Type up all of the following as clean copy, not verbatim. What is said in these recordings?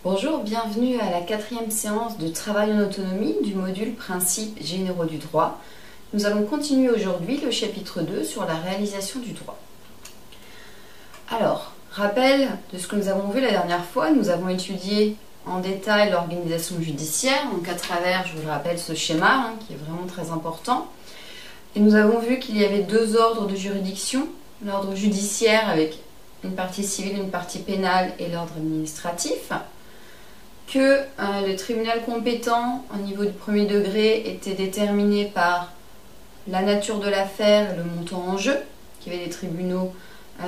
Bonjour, bienvenue à la 4e séance de travail en autonomie du module Principes généraux du droit. Nous allons continuer aujourd'hui le chapitre 2 sur la réalisation du droit. Alors, rappel de ce que nous avons vu la dernière fois, nous avons étudié en détail l'organisation judiciaire, donc à travers, je vous le rappelle, ce schéma qui est vraiment très important. Et nous avons vu qu'il y avait deux ordres de juridiction, l'ordre judiciaire avec une partie civile, une partie pénale et l'ordre administratif, que le tribunal compétent au niveau du premier degré était déterminé par la nature de l'affaire et le montant en jeu, qu'il y avait des tribunaux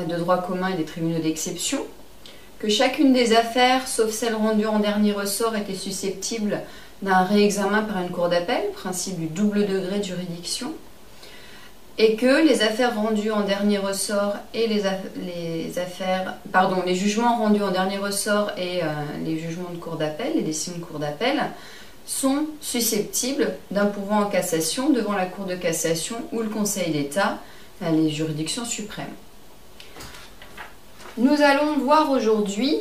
de droit commun et des tribunaux d'exception, que chacune des affaires, sauf celles rendues en dernier ressort, était susceptible d'un réexamen par une cour d'appel, principe du double degré de juridiction, et que les affaires rendues en dernier ressort et les jugements rendus en dernier ressort et les jugements de cour d'appel, les décisions de cour d'appel, sont susceptibles d'un pourvoi en cassation devant la Cour de cassation ou le Conseil d'État, les juridictions suprêmes. Nous allons voir aujourd'hui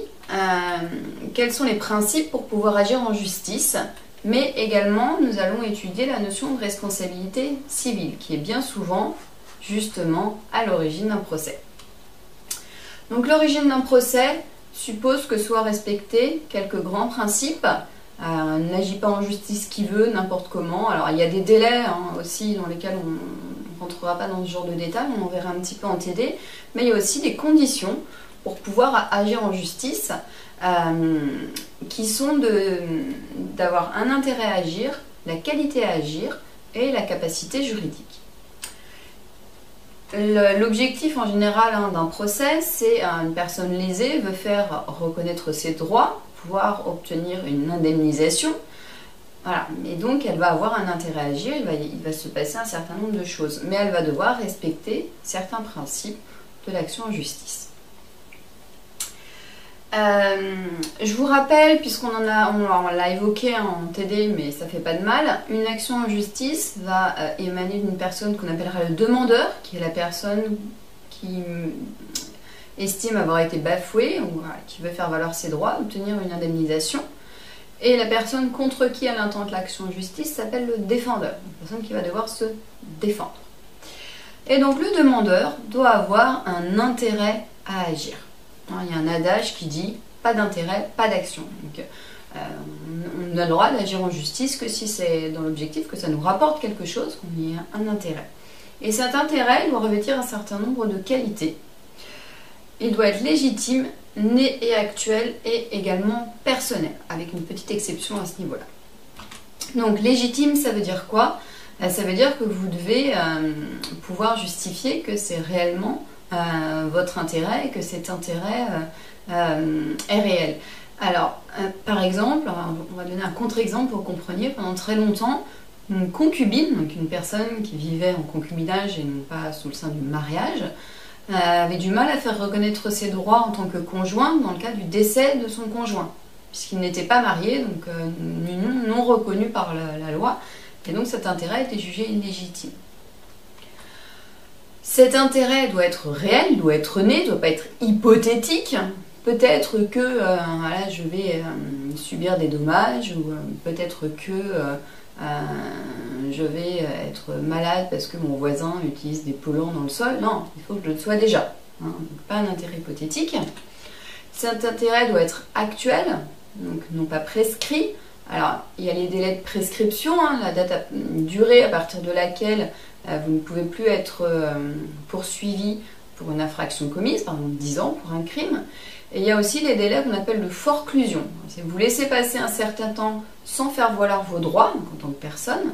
quels sont les principes pour pouvoir agir en justice, mais également nous allons étudier la notion de responsabilité civile, qui est bien souvent justement à l'origine d'un procès. Donc l'origine d'un procès suppose que soient respectés quelques grands principes. N'agit pas en justice qui veut, n'importe comment. Alors il y a des délais aussi dans lesquels on ne rentrera pas dans ce genre de détails, on en verra un petit peu en TD, mais il y a aussi des conditions pour pouvoir agir en justice qui sont d'avoir un intérêt à agir, la qualité à agir et la capacité juridique. L'objectif en général d'un procès, c'est une personne lésée veut faire reconnaître ses droits, pouvoir obtenir une indemnisation. Voilà. Et donc elle va avoir un intérêt à agir, il va se passer un certain nombre de choses, mais elle va devoir respecter certains principes de l'action en justice. Je vous rappelle, puisqu'on l'a évoqué en TD, mais ça fait pas de mal, une action en justice va émaner d'une personne qu'on appellera le demandeur, qui est la personne qui estime avoir été bafouée ou qui veut faire valoir ses droits, obtenir une indemnisation. Et la personne contre qui elle intente l'action en justice s'appelle le défendeur, une personne qui va devoir se défendre. Et donc le demandeur doit avoir un intérêt à agir. Il y a un adage qui dit « pas d'intérêt, pas d'action ». Donc on n'a le droit d'agir en justice que si c'est dans l'objectif que ça nous rapporte quelque chose, qu'on y ait un intérêt. Et cet intérêt doit revêtir un certain nombre de qualités. Il doit être légitime, né et actuel et également personnel, avec une petite exception à ce niveau-là. Donc légitime, ça veut dire quoi? Ça veut dire que vous devez pouvoir justifier que c'est réellement votre intérêt et que cet intérêt est réel. Alors, par exemple, on va donner un contre-exemple pour que vous compreniez. Pendant très longtemps, une concubine, donc une personne qui vivait en concubinage et non pas sous le sein du mariage, avait du mal à faire reconnaître ses droits en tant que conjoint dans le cas du décès de son conjoint, puisqu'il n'était pas marié, donc non reconnu par la loi, et donc cet intérêt était jugé illégitime. Cet intérêt doit être réel, doit être né, ne doit pas être hypothétique. Peut-être que voilà, je vais subir des dommages, ou peut-être que je vais être malade parce que mon voisin utilise des polluants dans le sol. Non, il faut que je le sois déjà. Donc pas un intérêt hypothétique. Cet intérêt doit être actuel, donc non pas prescrit. Alors, il y a les délais de prescription, la durée à partir de laquelle vous ne pouvez plus être poursuivi pour une infraction commise, par exemple 10 ans pour un crime. Et il y a aussi les délais qu'on appelle de forclusion. Si vous laissez passer un certain temps sans faire valoir vos droits, donc en tant que personne,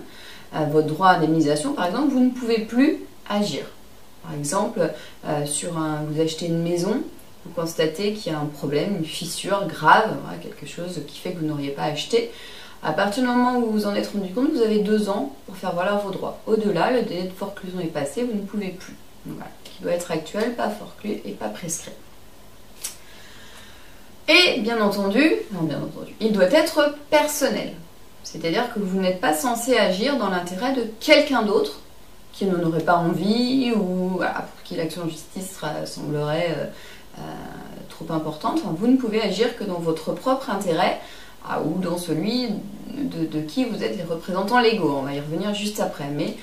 votre droit à indemnisation par exemple, vous ne pouvez plus agir. Par exemple, vous achetez une maison, vous constatez qu'il y a un problème, une fissure grave, voilà, quelque chose qui fait que vous n'auriez pas acheté. À partir du moment où vous vous en êtes rendu compte, vous avez 2 ans pour faire valoir vos droits. Au-delà, le délai de forclusion est passé, vous ne pouvez plus. Donc voilà, qui doit être actuel, pas forclu et pas prescrit. Et bien entendu, il doit être personnel. C'est-à-dire que vous n'êtes pas censé agir dans l'intérêt de quelqu'un d'autre qui n'en aurait pas envie ou voilà, pour qui l'action en justice semblerait trop importante, vous ne pouvez agir que dans votre propre intérêt ou dans celui de qui vous êtes les représentants légaux. On va y revenir juste après, mais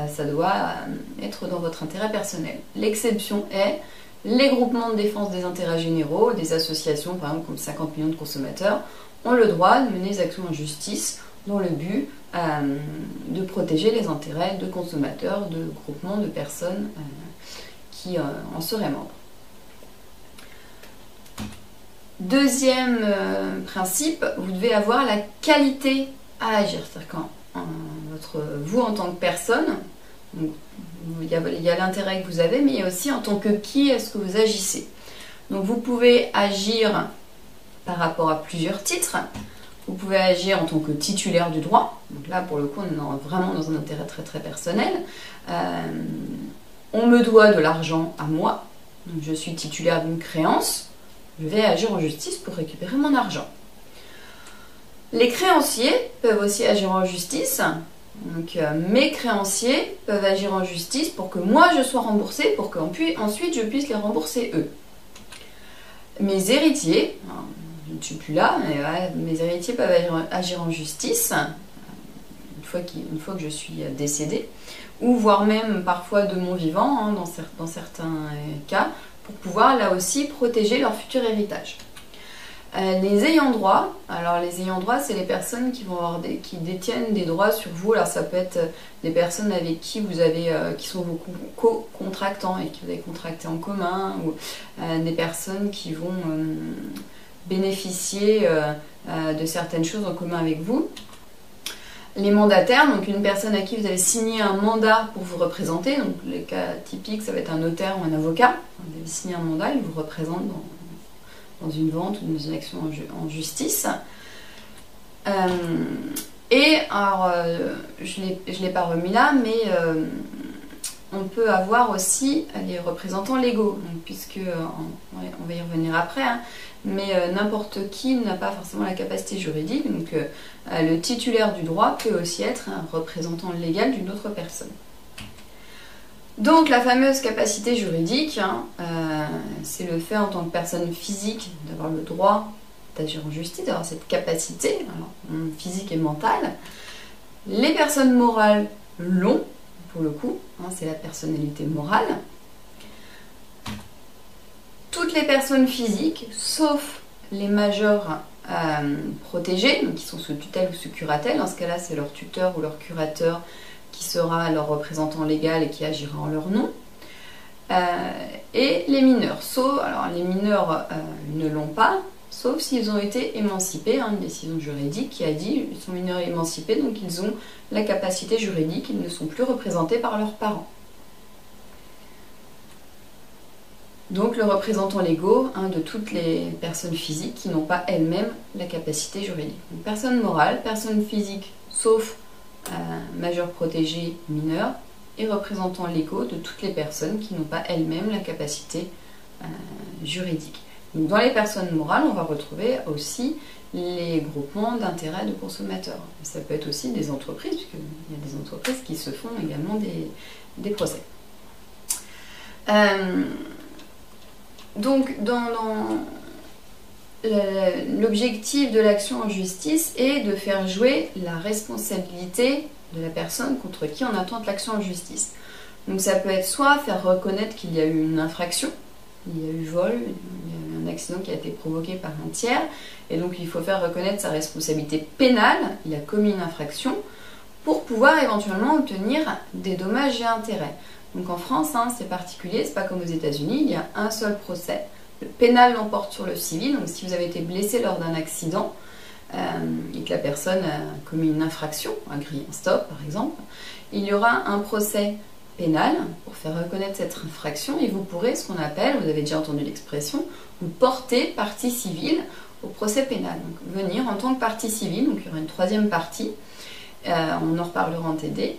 ça doit être dans votre intérêt personnel. L'exception est les groupements de défense des intérêts généraux, des associations, par exemple comme 50 millions de consommateurs, ont le droit de mener des actions en justice dans le but de protéger les intérêts de consommateurs, de groupements de personnes qui en seraient membres. Deuxième principe, vous devez avoir la qualité à agir. C'est-à-dire quand vous en tant que personne, donc, il y a l'intérêt que vous avez, mais il y a aussi en tant que qui est-ce que vous agissez. Donc vous pouvez agir par rapport à plusieurs titres. Vous pouvez agir en tant que titulaire du droit. Donc là, pour le coup, on est vraiment dans un intérêt très très personnel. On me doit de l'argent à moi. Donc je suis titulaire d'une créance. Je vais agir en justice pour récupérer mon argent. Les créanciers peuvent aussi agir en justice. Donc mes créanciers peuvent agir en justice pour que moi je sois remboursée, pour qu'ensuite je puisse les rembourser eux. Mes héritiers, je ne suis plus là, mais ouais, mes héritiers peuvent agir en justice une fois que je suis décédée, ou voire même parfois de mon vivant, dans certains cas, pour pouvoir là aussi protéger leur futur héritage. Les ayants droit, alors les ayants droit, c'est les personnes qui détiennent des droits sur vous. Alors ça peut être des personnes avec qui vous avez, qui sont vos co-contractants et qui vous avez contracté en commun, ou des personnes qui vont bénéficier de certaines choses en commun avec vous. Les mandataires, donc une personne à qui vous avez signé un mandat pour vous représenter, donc les cas typiques, ça va être un notaire ou un avocat. Vous avez signé un mandat, il vous représente dans une vente ou dans une action en justice. Et alors, je ne l'ai pas remis là, mais on peut avoir aussi les représentants légaux, donc, puisque on va y revenir après, mais n'importe qui n'a pas forcément la capacité juridique, donc le titulaire du droit peut aussi être un représentant légal d'une autre personne. Donc la fameuse capacité juridique, c'est le fait en tant que personne physique d'avoir le droit d'agir en justice, d'avoir cette capacité physique et mentale. Les personnes morales l'ont, pour le coup, c'est la personnalité morale. Toutes les personnes physiques, sauf les majeurs protégés, donc qui sont sous tutelle ou sous curatelle, dans ce cas-là c'est leur tuteur ou leur curateur qui sera leur représentant légal et qui agira en leur nom. Et les mineurs. Alors les mineurs ne l'ont pas, sauf s'ils ont été émancipés, une décision juridique qui a dit qu'ils sont mineurs et émancipés, donc ils ont la capacité juridique, ils ne sont plus représentés par leurs parents. Donc le représentant légal de toutes les personnes physiques qui n'ont pas elles-mêmes la capacité juridique. Donc, personne morale, personne physique, sauf majeur protégé mineur, et représentants légaux de toutes les personnes qui n'ont pas elles-mêmes la capacité juridique. Donc, dans les personnes morales, on va retrouver aussi les groupements d'intérêts de consommateurs. Ça peut être aussi des entreprises, puisqu'il y a des entreprises qui se font également des procès. Donc, l'objectif de l'action en justice est de faire jouer la responsabilité de la personne contre qui on intente l'action en justice. Donc ça peut être soit faire reconnaître qu'il y a eu une infraction, il y a eu vol, il y a eu un accident qui a été provoqué par un tiers, et donc il faut faire reconnaître sa responsabilité pénale, il a commis une infraction, pour pouvoir éventuellement obtenir des dommages et intérêts. Donc en France, c'est particulier, c'est pas comme aux États-Unis, il y a un seul procès. Le pénal l'emporte sur le civil, donc si vous avez été blessé lors d'un accident et que la personne a commis une infraction, un grille, un stop par exemple, il y aura un procès pénal pour faire reconnaître cette infraction et vous pourrez, ce qu'on appelle, vous avez déjà entendu l'expression, vous porter partie civile au procès pénal. Donc venir en tant que partie civile, donc il y aura une troisième partie, on en reparlera en TD,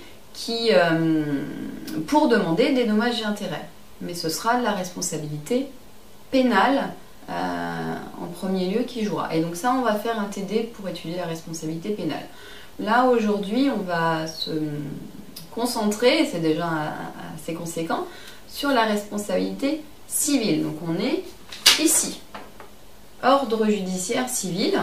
pour demander des dommages et intérêts. Mais ce sera la responsabilité pénale en premier lieu qui jouera. Et donc ça, on va faire un TD pour étudier la responsabilité pénale. Là, aujourd'hui, on va se concentrer, et c'est déjà assez conséquent, sur la responsabilité civile. Donc on est ici. ordre judiciaire civil,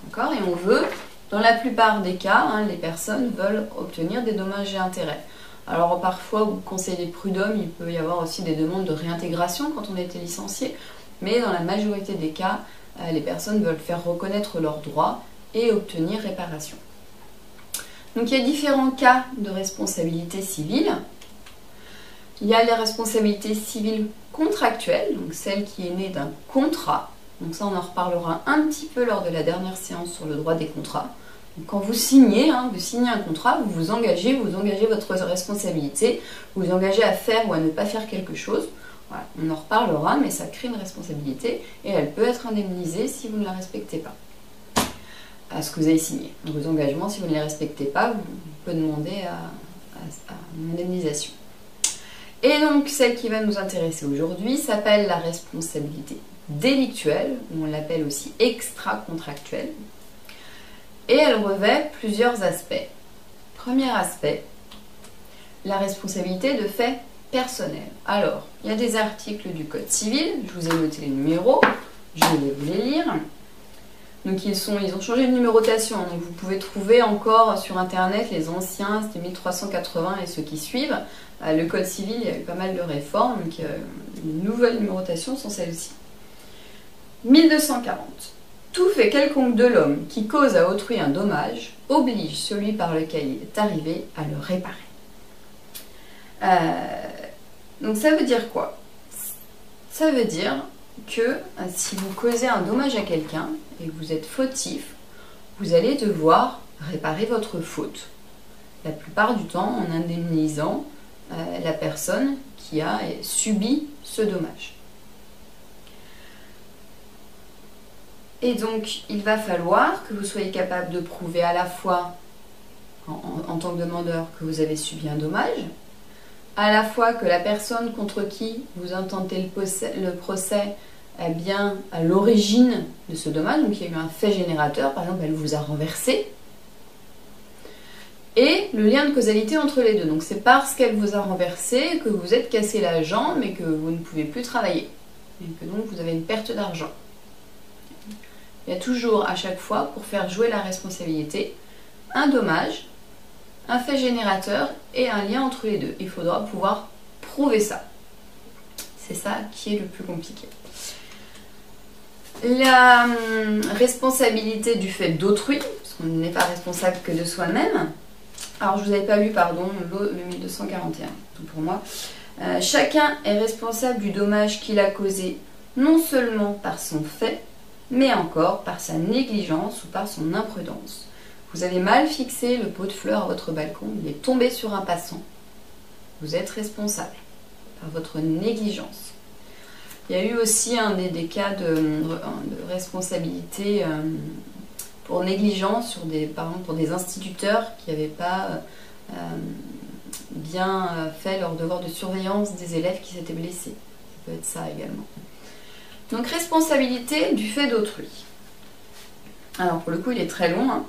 d'accord, et on veut, dans la plupart des cas, les personnes veulent obtenir des dommages et intérêts. Alors parfois, au conseil des prud'hommes, il peut y avoir aussi des demandes de réintégration quand on a été licencié, mais dans la majorité des cas, les personnes veulent faire reconnaître leurs droits et obtenir réparation. Donc il y a différents cas de responsabilité civile. Il y a les responsabilités civiles contractuelles, donc celle qui est née d'un contrat. Donc ça, on en reparlera un petit peu lors de la dernière séance sur le droit des contrats. Donc quand vous signez un contrat, vous vous engagez votre responsabilité, vous vous engagez à faire ou à ne pas faire quelque chose. Voilà, on en reparlera, mais ça crée une responsabilité et elle peut être indemnisée si vous ne la respectez pas. À ce que vous avez signé. Donc vos engagements, si vous ne les respectez pas, vous pouvez demander à une indemnisation. Et donc celle qui va nous intéresser aujourd'hui s'appelle la responsabilité délictuelle, ou on l'appelle aussi extra-contractuelle. Et elle revêt plusieurs aspects. Premier aspect, la responsabilité de fait personnel. Alors, il y a des articles du Code civil, je vous ai noté les numéros, je vais vous les lire. Donc ils ont changé de numérotation, donc vous pouvez trouver encore sur internet les anciens, c'était 1380 et ceux qui suivent. Le Code civil, il y a eu pas mal de réformes, donc les nouvelles numérotations sont celles-ci. 1240. Tout fait quelconque de l'homme qui cause à autrui un dommage oblige celui par lequel il est arrivé à le réparer. Donc ça veut dire quoi? Ça veut dire que si vous causez un dommage à quelqu'un et que vous êtes fautif, vous allez devoir réparer votre faute. La plupart du temps en indemnisant la personne qui a subi ce dommage. Et donc, il va falloir que vous soyez capable de prouver à la fois, en tant que demandeur, que vous avez subi un dommage, à la fois que la personne contre qui vous intentez le procès est bien à l'origine de ce dommage, donc il y a eu un fait générateur, par exemple, elle vous a renversé, et le lien de causalité entre les deux. Donc c'est parce qu'elle vous a renversé que vous vous êtes cassé la jambe et que vous ne pouvez plus travailler, et que donc vous avez une perte d'argent. Il y a toujours, à chaque fois, pour faire jouer la responsabilité, un dommage, un fait générateur et un lien entre les deux. Il faudra pouvoir prouver ça. C'est ça qui est le plus compliqué. La responsabilité du fait d'autrui, parce qu'on n'est pas responsable que de soi-même. Alors, je ne vous avais pas lu, pardon, le 1241, tout pour moi. Chacun est responsable du dommage qu'il a causé, non seulement par son fait, mais encore par sa négligence ou par son imprudence. Vous avez mal fixé le pot de fleurs à votre balcon, il est tombé sur un passant. Vous êtes responsable par votre négligence. Il y a eu aussi des cas de responsabilité pour négligence, par exemple pour des instituteurs qui n'avaient pas bien fait leur devoir de surveillance des élèves qui s'étaient blessés. Ça peut être ça également. Donc responsabilité du fait d'autrui. Alors pour le coup il est très long.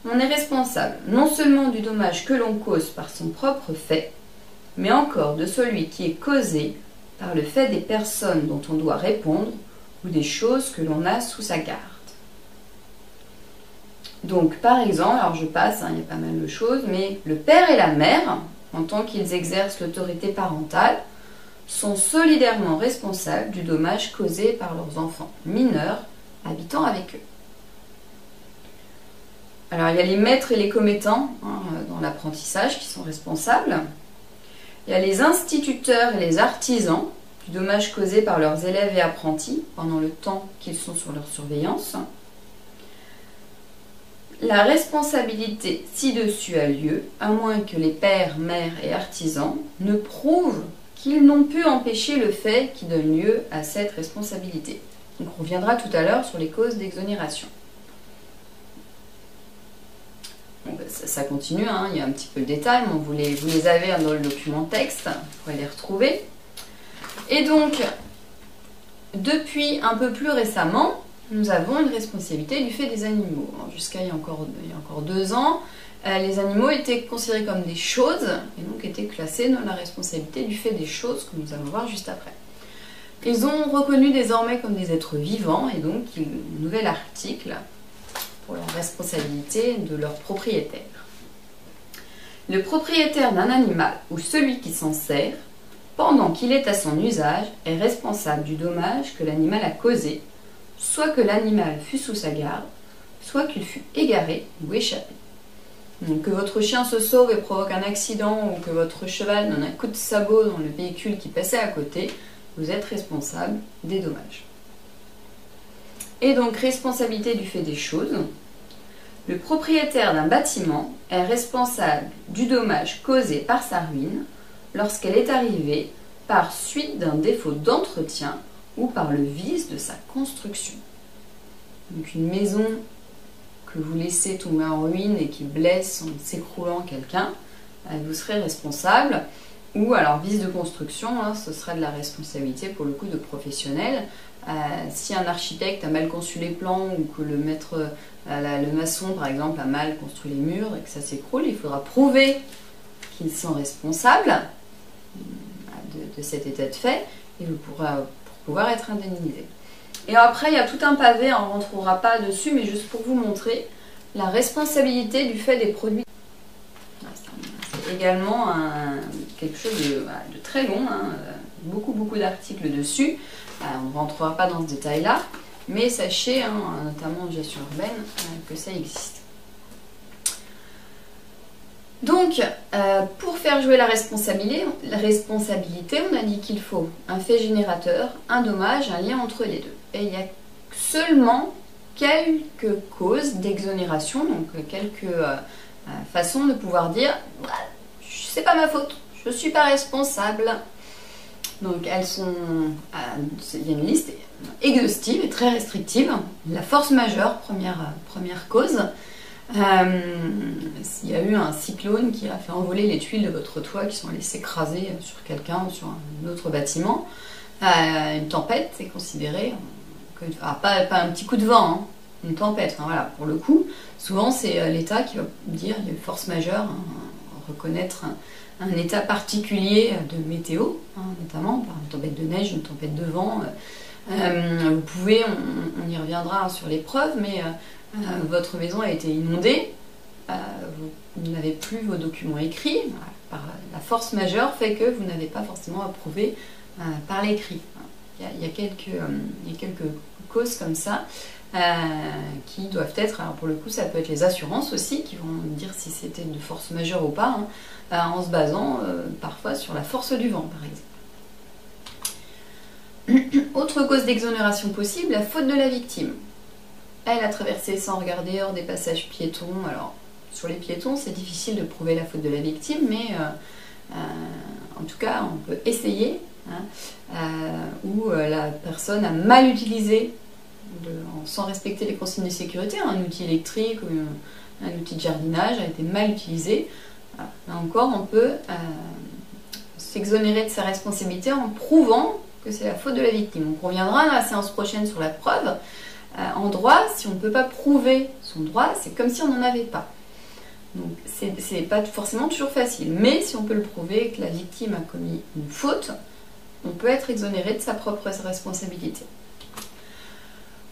On est responsable non seulement du dommage que l'on cause par son propre fait, mais encore de celui qui est causé par le fait des personnes dont on doit répondre ou des choses que l'on a sous sa garde. Donc par exemple, alors je passe, il y a pas mal de choses, mais le père et la mère, en tant qu'ils exercent l'autorité parentale, sont solidairement responsables du dommage causé par leurs enfants mineurs habitant avec eux. Alors il y a les maîtres et les commettants dans l'apprentissage qui sont responsables. Il y a les instituteurs et les artisans du dommage causé par leurs élèves et apprentis pendant le temps qu'ils sont sur leur surveillance. La responsabilité ci-dessus a lieu, à moins que les pères, mères et artisans ne prouvent qu'ils n'ont pu empêcher le fait qui donne lieu à cette responsabilité. Donc on reviendra tout à l'heure sur les causes d'exonération. Bon, ça continue, il y a un petit peu de détails, mais vous les avez dans le document texte, vous pourrez les retrouver. Et donc, depuis un peu plus récemment, nous avons une responsabilité du fait des animaux. Jusqu'à il y a encore 2 ans, les animaux étaient considérés comme des choses et donc étaient classés dans la responsabilité du fait des choses que nous allons voir juste après. Ils ont reconnu désormais comme des êtres vivants et donc un nouvel article pour la responsabilité de leur propriétaire. Le propriétaire d'un animal ou celui qui s'en sert, pendant qu'il est à son usage, est responsable du dommage que l'animal a causé, soit que l'animal fût sous sa garde, soit qu'il fût égaré ou échappé. Donc, que votre chien se sauve et provoque un accident ou que votre cheval donne un coup de sabot dans le véhicule qui passait à côté, vous êtes responsable des dommages. Et donc, responsabilité du fait des choses. Le propriétaire d'un bâtiment est responsable du dommage causé par sa ruine lorsqu'elle est arrivée par suite d'un défaut d'entretien ou par le vice de sa construction. Donc une maison que vous laissez tomber en ruine et qui blesse en s'écroulant quelqu'un, vous serez responsable. Ou alors vice de construction, ce sera de la responsabilité pour le coup de professionnel. Si un architecte a mal conçu les plans ou que le maçon par exemple a mal construit les murs et que ça s'écroule, il faudra prouver qu'ils sont responsables de cet état de fait et pour pouvoir être indemnisé. Et après il y a tout un pavé, on ne rentrera pas dessus, mais juste pour vous montrer la responsabilité du fait des produits. C'est également quelque chose de très long, beaucoup d'articles dessus. On ne rentrera pas dans ce détail-là, mais sachez, notamment en gestion urbaine, que ça existe. Donc, pour faire jouer la responsabilité, on a dit qu'il faut un fait générateur, un dommage, un lien entre les deux. Et il y a seulement quelques causes d'exonération, donc quelques façons de pouvoir dire « c'est pas ma faute, je suis pas responsable ». Donc il y a une liste exhaustive et très restrictive. La force majeure, première cause. S'il y a eu un cyclone qui a fait envoler les tuiles de votre toit qui sont allées s'écraser sur quelqu'un ou sur un autre bâtiment, une tempête est considérée, pas un petit coup de vent, une tempête, voilà, pour le coup. Souvent c'est l'État qui va dire il y a une force majeure, reconnaître un état particulier de météo, notamment par une tempête de neige, une tempête de vent. Vous pouvez, on y reviendra sur les preuves, mais votre maison a été inondée, vous n'avez plus vos documents écrits, par la force majeure fait que vous n'avez pas forcément approuvé par l'écrit. Il y a quelques causes comme ça qui doivent être, alors pour le coup ça peut être les assurances aussi, qui vont dire si c'était de force majeure ou pas, en se basant parfois sur la force du vent par exemple. Autre cause d'exonération possible, la faute de la victime. Elle a traversé sans regarder hors des passages piétons. Alors sur les piétons c'est difficile de prouver la faute de la victime, mais en tout cas on peut essayer, où la personne a mal utilisé, sans respecter les consignes de sécurité, un outil électrique ou un outil de jardinage a été mal utilisé. Là encore, on peut s'exonérer de sa responsabilité en prouvant que c'est la faute de la victime. On reviendra dans la séance prochaine sur la preuve. En droit, si on ne peut pas prouver son droit, c'est comme si on n'en avait pas. Donc c'est pas forcément toujours facile, mais si on peut le prouver que la victime a commis une faute, on peut être exonéré de sa propre responsabilité.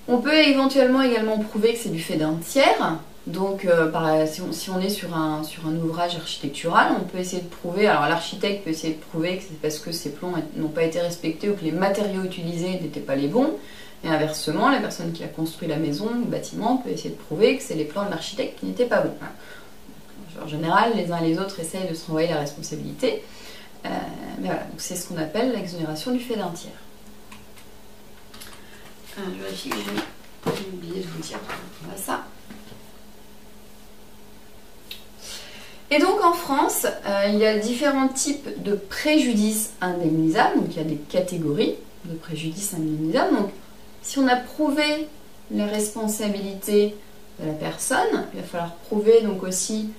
On peut éventuellement également prouver que c'est du fait d'un tiers. Donc si on est sur un ouvrage architectural, on peut essayer de prouver, alors l'architecte peut essayer de prouver que c'est parce que ces plans n'ont pas été respectés ou que les matériaux utilisés n'étaient pas les bons. Et inversement, la personne qui a construit la maison, le bâtiment, peut essayer de prouver que c'est les plans de l'architecte qui n'étaient pas bons. En général, les uns et les autres essayent de se renvoyer la responsabilité. Mais voilà, c'est ce qu'on appelle l'exonération du fait d'un tiers. Je vérifie que j'ai oublié de vous dire ça. Et donc en France, il y a différents types de préjudices indemnisables. Donc il y a des catégories de préjudices indemnisables. Donc si on a prouvé la responsabilité de la personne, il va falloir prouver donc aussi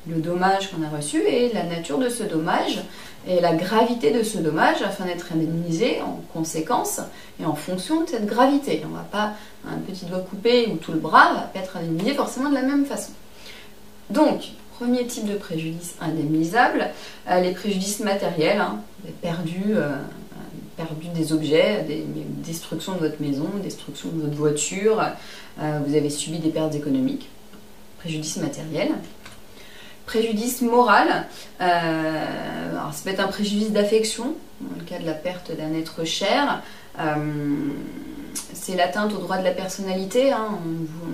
le dommage qu'on a reçu et la nature de ce dommage et la gravité de ce dommage afin d'être indemnisé en conséquence et en fonction de cette gravité. On ne va pas, un petit doigt coupé ou tout le bras ne va pas être indemnisé forcément de la même façon. Donc, premier type de préjudice indemnisable, les préjudices matériels, vous avez perdu perdu des objets, destruction de votre maison, destruction de votre voiture, vous avez subi des pertes économiques, préjudice matériel. Préjudice moral, alors ça peut être un préjudice d'affection, dans le cas de la perte d'un être cher. C'est l'atteinte au droit de la personnalité, hein.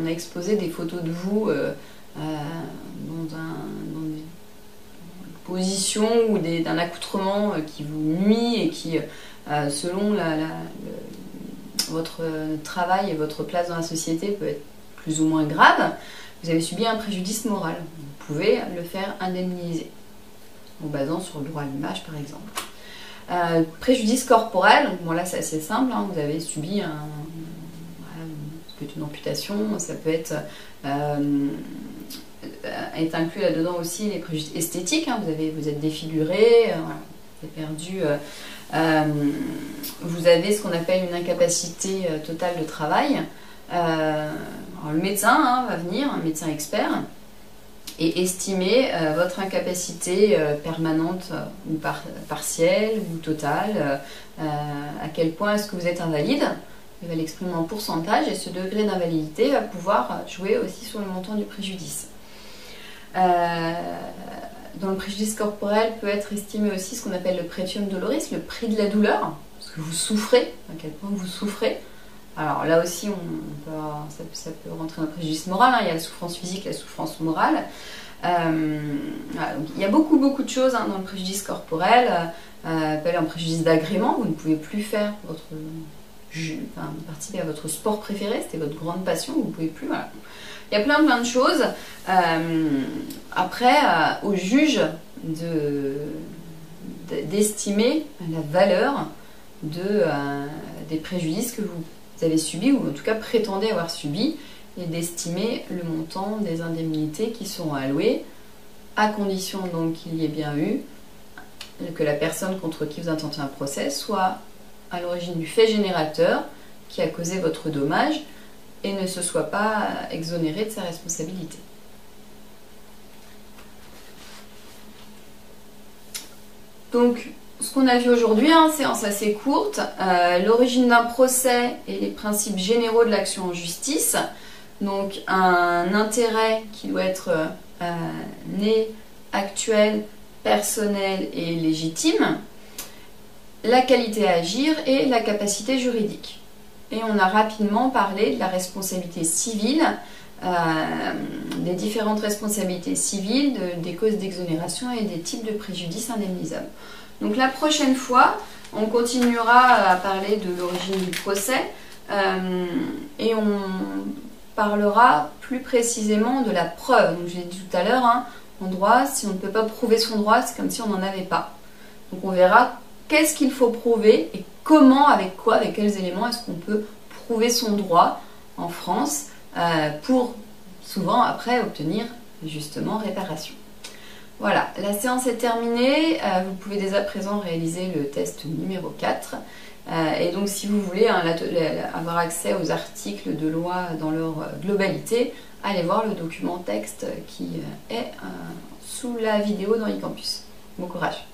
On a exposé des photos de vous dans une position ou d'un accoutrement qui vous nuit et qui, selon votre travail et votre place dans la société, peut être plus ou moins grave. Vous avez subi un préjudice moral. Vous pouvez le faire indemniser, en basant sur le droit à l'image par exemple. Préjudice corporel, bon là c'est assez simple, hein. Vous avez subi ça peut être une amputation, ça peut être inclus là-dedans aussi les préjudices esthétiques, hein. Vous êtes défiguré, vous avez perdu, vous avez ce qu'on appelle une incapacité totale de travail. Alors, le médecin, hein, va venir, un médecin expert, et estimer votre incapacité permanente ou partielle ou totale, à quel point est-ce que vous êtes invalide. Il va l'exprimer en pourcentage et ce degré d'invalidité va pouvoir jouer aussi sur le montant du préjudice. Dans le préjudice corporel peut être estimé aussi ce qu'on appelle le pretium doloris, le prix de la douleur, parce que vous souffrez, à quel point vous souffrez. Alors là aussi, ça peut rentrer dans le préjudice moral, hein. Il y a la souffrance physique, la souffrance morale. Voilà, donc il y a beaucoup de choses, hein, dans le préjudice corporel. Peut être un préjudice d'agrément, vous ne pouvez plus faire participer à votre sport préféré, c'était votre grande passion, vous ne pouvez plus. Voilà. Il y a plein de choses. Après, au juge d'estimer la valeur des préjudices que vous avez subis, ou en tout cas prétendez avoir subi, et d'estimer le montant des indemnités qui seront allouées, à condition donc qu'il y ait bien eu que la personne contre qui vous intentez un procès soit à l'origine du fait générateur qui a causé votre dommage et ne se soit pas exonéré de sa responsabilité. Donc, ce qu'on a vu aujourd'hui, hein, séance assez courte, l'origine d'un procès et les principes généraux de l'action en justice. Donc, un intérêt qui doit être né, actuel, personnel et légitime, la qualité à agir et la capacité juridique. Et on a rapidement parlé de la responsabilité civile, des différentes responsabilités civiles, des causes d'exonération et des types de préjudices indemnisables. Donc la prochaine fois, on continuera à parler de l'origine du procès et on parlera plus précisément de la preuve. Donc je l'ai dit tout à l'heure, hein, en droit, si on ne peut pas prouver son droit, c'est comme si on n'en avait pas. Donc on verra qu'est-ce qu'il faut prouver et comment, avec quoi, avec quels éléments est-ce qu'on peut prouver son droit en France pour souvent après obtenir justement réparation. Voilà, la séance est terminée, vous pouvez dès à présent réaliser le test numéro 4 et donc si vous voulez avoir accès aux articles de loi dans leur globalité, allez voir le document texte qui est sous la vidéo dans eCampus. Bon courage!